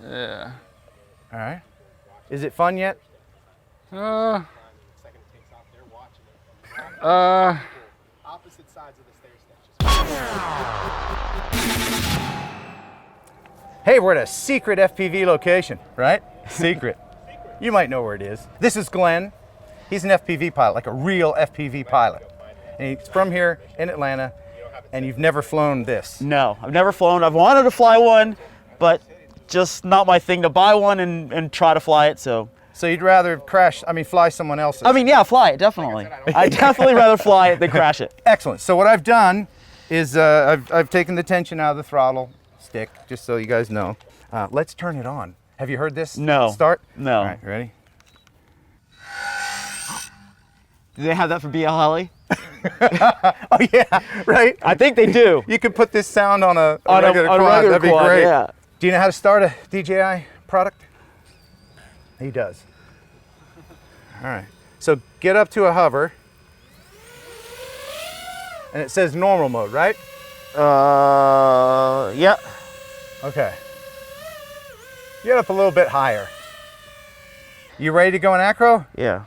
Yeah. All right. Is it fun yet? Opposite sides of the stair steps. Hey, we're at a secret FPV location, right? Secret. You might know where it is. This is Glen. He's an FPV pilot, like a real FPV pilot. And he's from here in Atlanta, and you've never flown this. No, I've never flown. I've wanted to fly one, but just not my thing to buy one and try to fly it, so. So you'd rather fly someone else's? I mean, yeah, fly it, definitely. I'd definitely rather fly it than crash it. Excellent. So what I've done is I've taken the tension out of the throttle stick, just so you guys know. Let's turn it on. Have you heard this? No. Start? No. All right, ready? Do they have that for BL Heli? Oh yeah, right? I think they do. You could put this sound on a regular quad, that'd be quad, great. Yeah. Do you know how to start a DJI product? He does. All right, so get up to a hover, and it says normal mode, right? Yeah. Okay. Get up a little bit higher. You ready to go in acro? Yeah.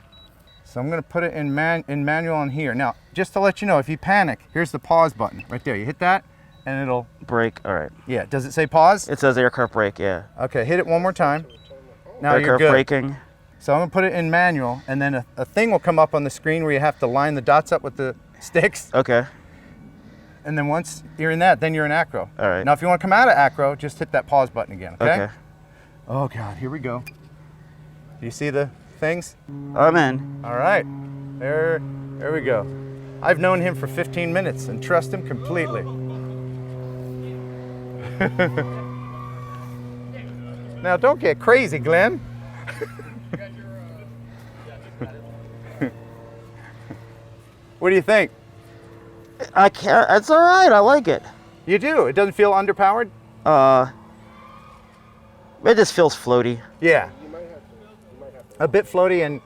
So I'm gonna put it in manual on here. Now, just to let you know, if you panic, here's the pause button right there. You hit that, and it'll Brake, all right. Yeah, does it say pause? It says aircraft brake, yeah. Okay, hit it one more time. Now you're Aircraft good. braking. So I'm gonna put it in manual, and then a thing will come up on the screen where you have to line the dots up with the sticks. Okay. And then once you're in that, then you're in acro. All right. Now if you want to come out of acro, just hit that pause button again, okay? Okay. Oh God, here we go. Do you see the things? I'm in. All right, there we go. I've known him for 15 minutes and trust him completely. Now don't get crazy, Glenn. What do you think? I can't, it's all right, I like it. You do, it doesn't feel underpowered? It just feels floaty. Yeah, a bit floaty, and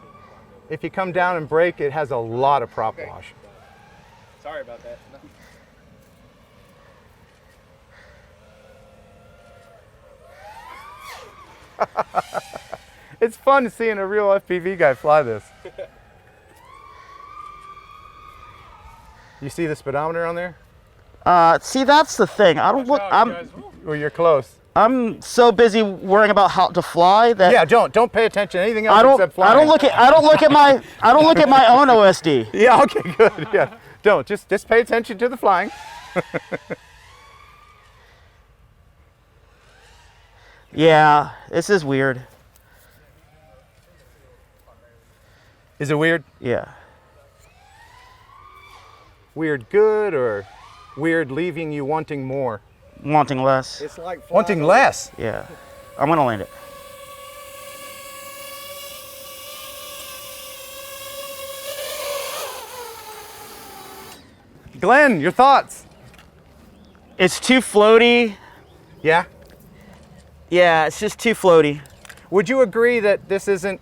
if you come down and brake, it has a lot of prop wash. Sorry about that. It's fun seeing a real FPV guy fly this. You see the speedometer on there? See, that's the thing. I don't look, Well, you're close. I'm so busy worrying about how to fly that Yeah, don't pay attention to anything else except flying. I don't look at my own OSD. Yeah, okay, good. Yeah, don't just pay attention to the flying. Yeah, this is weird. Is it weird? Yeah. Weird good or weird leaving you wanting more? Wanting less. It's like Wanting less? Yeah. I'm gonna land it. Glenn, your thoughts? It's too floaty. Yeah? Yeah, it's just too floaty. Would you agree that this isn't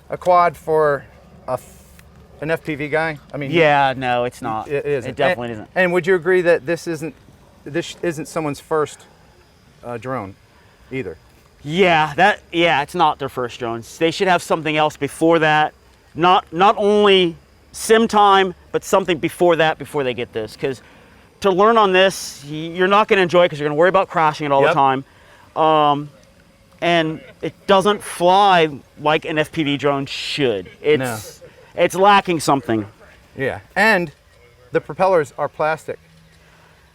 a quad for an FPV guy? I mean, Yeah, no, it's not. it isn't. It definitely isn't. And would you agree that this isn't someone's first drone either? Yeah, it's not their first drones. They should have something else before that. Not only sim time, but something before that before they get this. Because to learn on this, you're not going to enjoy it because you're going to worry about crashing it all the time. And it doesn't fly like an FPV drone should. It's lacking something. Yeah, and the propellers are plastic.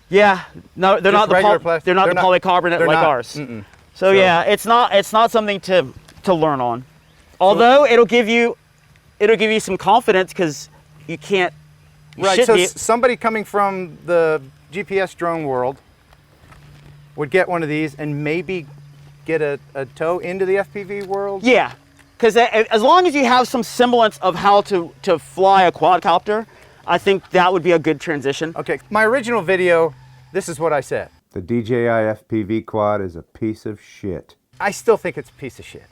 Yeah, no, they're Just not regular plastic. they're not the polycarbonate like ours. Mm-mm. So yeah, it's not something to learn on. Although it'll give you some confidence because you can't. Right. So somebody coming from the GPS drone world would get one of these and maybe get a toe into the FPV world. Yeah, because as long as you have some semblance of how to fly a quadcopter, I think that would be a good transition. Okay. My original video, this is what I said. The DJI FPV Quad is a piece of shit. I still think it's a piece of shit.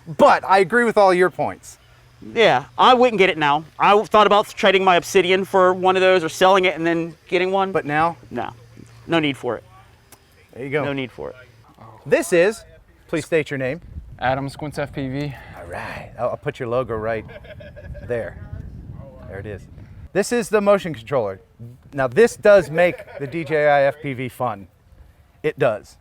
But I agree with all your points. Yeah, I wouldn't get it now. I thought about trading my Obsidian for one of those or selling it and then getting one. But now, no need for it. there you go. No need for it. This is, please state your name. Adam, SquintsFPV. All right, I'll put your logo right there. There it is. This is the motion controller. Now this does make the DJI FPV fun. It does.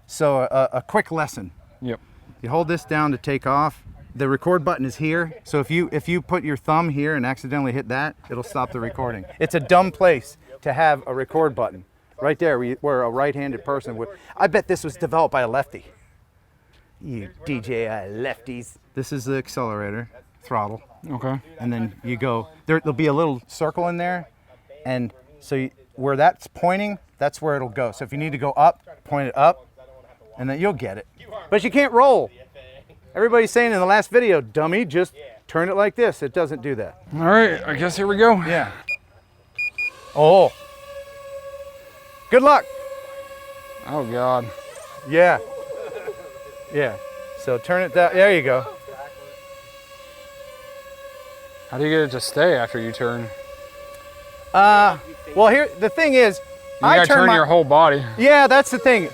So a quick lesson. Yep. You hold this down to take off. The record button is here. So if you put your thumb here and accidentally hit that, it'll stop the recording. It's a dumb place to have a record button. Right there, where a right-handed person would. I bet this was developed by a lefty. You DJI lefties. This is the accelerator, throttle. Okay. And then you go, there'll be a little circle in there. And so where that's pointing, that's where it'll go. So if you need to go up, point it up, and then you'll get it. But you can't roll. Everybody's saying in the last video, dummy, just turn it like this. It doesn't do that. All right, I guess here we go. Yeah. Oh. Good luck. Oh, God. Yeah. Yeah. So turn it down. There you go. How do you get it to stay after you turn? Well, here, the thing is, You gotta turn your whole body. Yeah, that's the thing.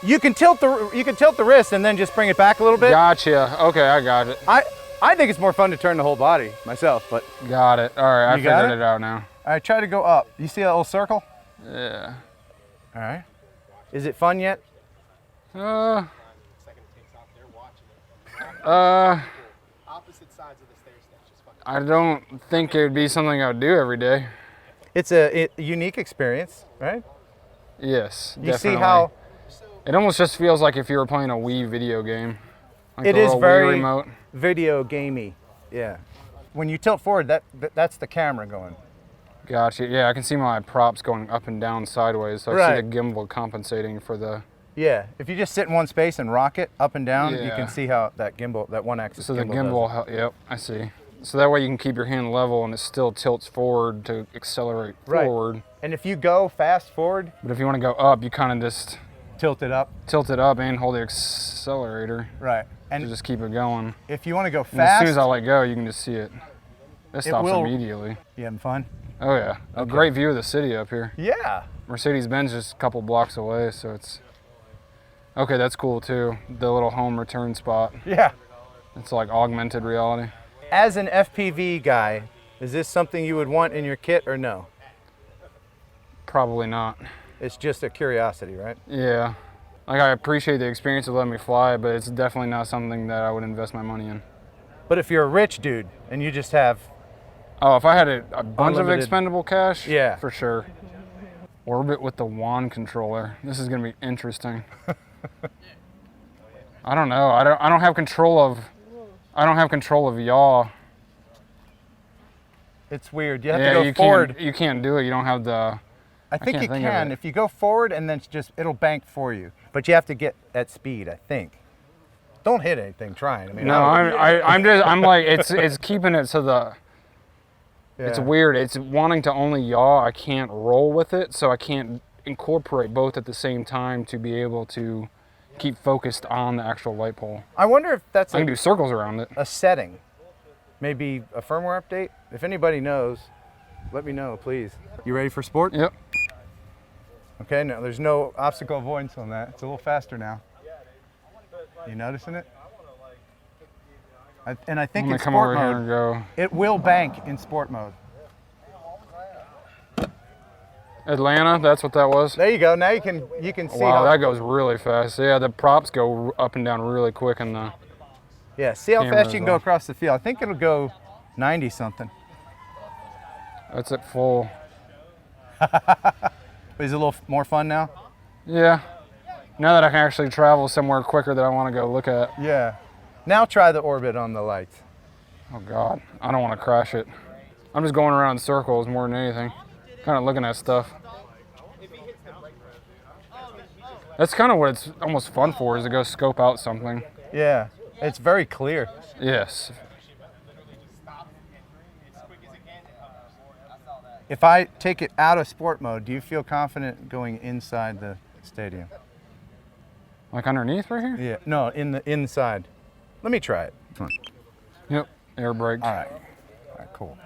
You can tilt the wrist and then just bring it back a little bit. Gotcha. Okay, I got it. I think it's more fun to turn the whole body myself, but. Got it. All right, I figured it out now. All right, try to go up. You see that little circle? Yeah. All right. Is it fun yet? Opposite sides of the stair steps. Just fucking. I don't think it would be something I would do every day. It's a unique experience, right? Yes, You definitely. see how It almost just feels like if you were playing a Wii video game. Like it the is little Wii very remote. video gamey. Yeah. When you tilt forward, that's the camera going. Gotcha. Yeah, I can see my props going up and down sideways, so I Right. see the gimbal compensating for the. Yeah. If you just sit in one space and rock it up and down, you Yeah. can see how that gimbal, that one axis So gimbal the gimbal, yep, I see. So that way you can keep your hand level and it still tilts forward to accelerate Right. forward. And if you go fast forward, But if you want to go up, you kind of just tilt it up. tilt it up and hold the accelerator Right. to And just keep it going. if you want to go And as fast, soon as I let go, you can just see it. It stops will- immediately. you having fun? Oh yeah, a great view of the city up here. Yeah. Mercedes-Benz just a couple blocks away, so it's... Okay, that's cool too. The little home return spot. Yeah. It's like augmented reality. As an FPV guy, is this something you would want in your kit or no? Probably not. It's just a curiosity, right? Yeah. Like I appreciate the experience of letting me fly, but it's definitely not something that I would invest my money in. But if you're a rich dude and you just have, Oh, if I had a bunch of Unlimited. expendable cash, Yeah. for sure. Orbit with the wand controller. This is gonna be interesting. I don't know. I don't have control of yaw. it's weird. You have Yeah, to go you forward. can't. You can't do it. You don't have the. I think can't you think of can. it. If you go forward and then it'll bank for you. But you have to get at speed, I think. Don't hit anything trying. I mean, No, I'm like it's keeping it to the. It's yeah. weird. It's wanting to only yaw. I can't roll with it, so I can't incorporate both at the same time to be able to keep focused on the actual light pole. I wonder if that's I can do circles around it. a setting. Maybe a firmware update? If anybody knows, let me know, please. You ready for sport? Yep. Okay, no, there's no obstacle avoidance on that. It's a little faster now. You noticing it? And I I'm think gonna in come sport over here mode, and go. it will bank in sport mode. Atlanta, that's what that was. There you go. Now you can see Wow, how that goes really fast. Yeah, the props go up and down really quick in the. yeah, see how camera fast as you can go well. across the field. I think it'll go 90 something. That's at full. Is it a little more fun now? Yeah. Now that I can actually travel somewhere quicker that I want to go look at. Yeah. Now try the orbit on the lights. Oh God, I don't want to crash it. I'm just going around in circles more than anything. Kind of looking at stuff. That's kind of what it's almost fun for, is to go scope out something. Yeah, it's very clear. Yes. If I take it out of sport mode, do you feel confident going inside the stadium? Like underneath right here? Yeah, no, in the inside. Let me try it. Come on. Yep. Air brake. All right. All right, cool.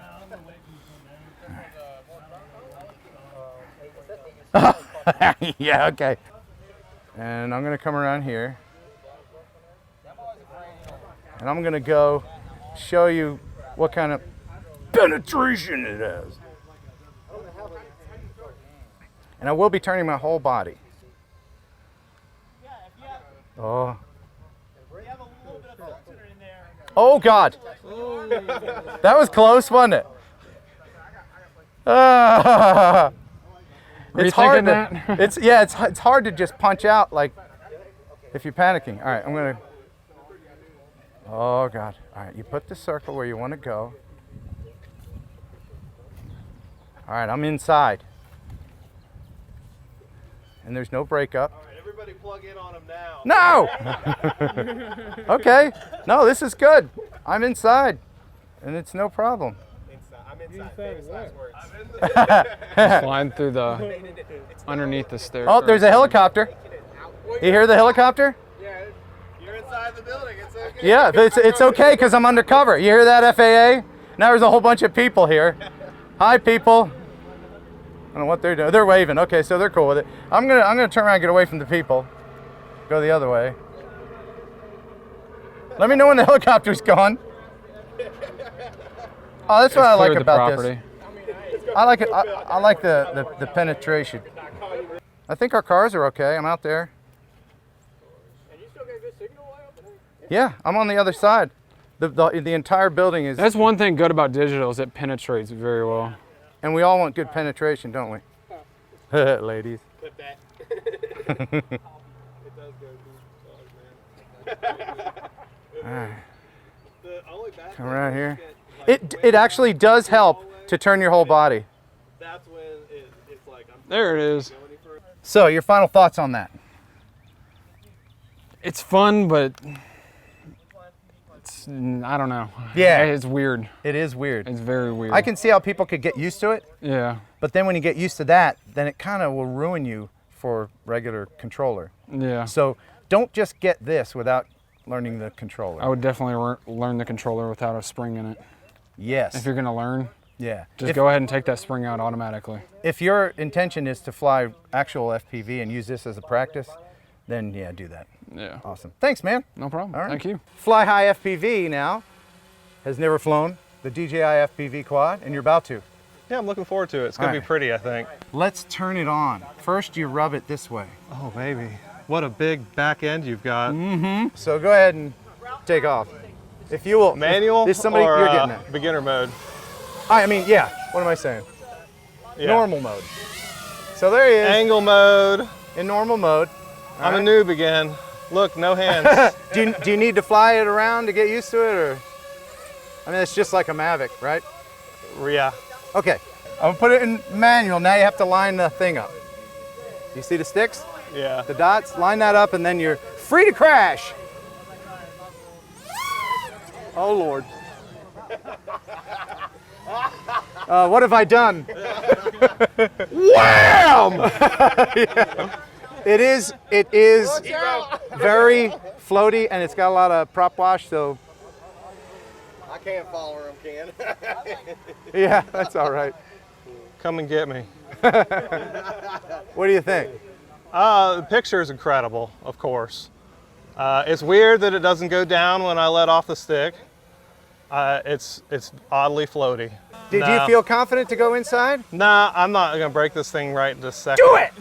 All right. Yeah, okay. And I'm gonna come around here. And I'm gonna go show you what kind of penetration it has. And I will be turning my whole body. Oh. Oh God. That was close, wasn't it? Were you It's hard thinking to, that? it's hard to just punch out like if you're panicking. All right, I'm gonna. Oh God! All right, you put the circle where you want to go. All right, I'm inside, and there's no breakup. All right, everybody plug in on him now. No. Okay. No, this is good. I'm inside, and it's no problem. I'm inside. Famous last words. Flying through the underneath the stairs. Oh, there's a helicopter. You hear the helicopter? Yeah, you're inside the building. It's okay. Yeah, it's okay because I'm undercover. You hear that, FAA? Now there's a whole bunch of people here. Hi, people. I don't know what they're doing. They're waving. Okay, so they're cool with it. I'm gonna turn around and get away from the people. Go the other way. Let me know when the helicopter's gone. Oh, that's what I like about this. I like it. I like the penetration. I think our cars are okay. I'm out there. And you still get good signal way up there? Yeah, I'm on the other side. The entire building is. That's one thing good about digital is it penetrates very well. And we all want good penetration, don't we? Ladies. Clip that. It does go deep, man. The only bad Come thing around is here. that, like, It actually does help to turn your whole body. that's when it's like I'm There it is. going any further. So, your final thoughts on that? It's fun, but it's, I don't know. Yeah. It's weird. It is weird. It's very weird. I can see how people could get used to it, Yeah. but then when you get used to that, then it kind of will ruin you for regular controller. Yeah. So, don't just get this without learning the controller. I would definitely learn the controller without a spring in it. Yes. If you're gonna learn, Yeah. just go ahead and take that spring out automatically. If your intention is to fly actual FPV and use this as a practice, then yeah, do that. Yeah. Awesome. Thanks, man. No problem. All right. Thank you. FlyHighFPV now has never flown the DJI FPV Quad, and you're about to. Yeah, I'm looking forward to it. It's going All to right. be pretty, I think. Let's turn it on. First, you rub it this way. Oh, baby. What a big back end you've got. So go ahead and take off. If you will. Manual If somebody, or you're getting it. beginner mode? I mean, yeah. What am I saying? Yeah. Normal mode. So there he is Angle mode. in normal mode. All I'm right. a noob again. Look, no hands. Do you need to fly it around to get used to it, or? I mean, it's just like a Mavic, right? Yeah. Okay. I'm gonna put it in manual. Now you have to line the thing up. You see the sticks? Yeah. The dots? Line that up, and then you're free to crash. Oh Lord. What have I done? Wham! Yeah. It is very floaty, and it's got a lot of prop wash, so I can't follow him, can. yeah, that's all right. Come and get me. What do you think? The picture is incredible, of course. It's weird that it doesn't go down when I let off the stick. It's oddly floaty. Did you feel confident to go inside? Nah, I'm not gonna break this thing right this second. Do it!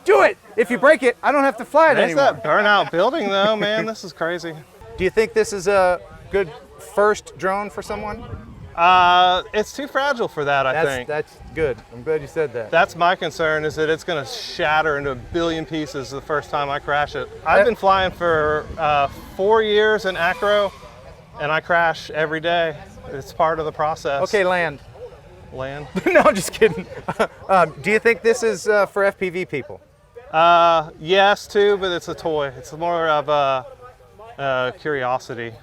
Do it! If you break it, I don't have to fly it There's anymore. that burnout building though, man. This is crazy. Do you think this is a good first drone for someone? It's too fragile for that, I think. That's good. I'm glad you said that. That's my concern, is that it's gonna shatter into a billion pieces the first time I crash it. I've been flying for 4 years in acro, and I crash every day. It's part of the process. Okay, land. Land. No, I'm just kidding. Do you think this is for FPV people? Yes, too, but it's a toy. It's more of a curiosity.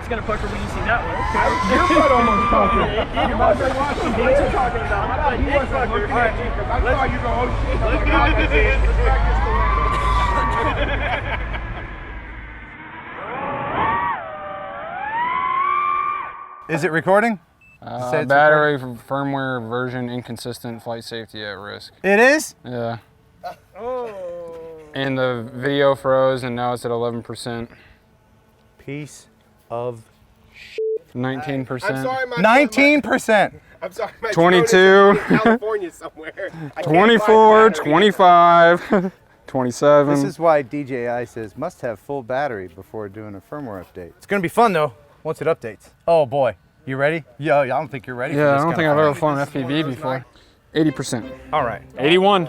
it's gonna pucker when you see that one. Your foot almost puckered. You wasn't watching me. What you talking about? I thought he wasn't looking at you because I saw you go, oh shit. I'm like, oh, that's it. Let's practice the land. Is it recording? Say it's Battery firmware version inconsistent, flight safety at risk. It is? Yeah. And the video froze and now it's at 11%. Piece of 19%. I'm sorry, my 19%. I'm sorry, my 22. drone is in California somewhere. I can't 24, find battery. 25, 27. This is why DJI says must have full battery before doing a firmware update. It's gonna be fun though, once it updates. Oh boy, you ready? Yeah, I don't think you're ready for Yeah, this I don't kind think of I've fun. ever flown FPV before. 80%. All right. 81.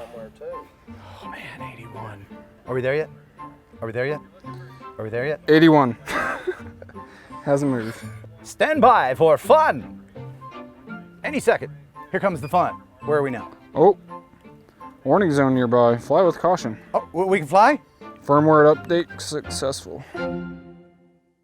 Oh man, 81. Are we there yet? Are we there yet? Are we there yet? 81. Hasn't moved. Stand by for fun. Any second. Here comes the fun. Where are we now? Oh, warning zone nearby. Fly with caution. Oh, we can fly? Firmware update successful.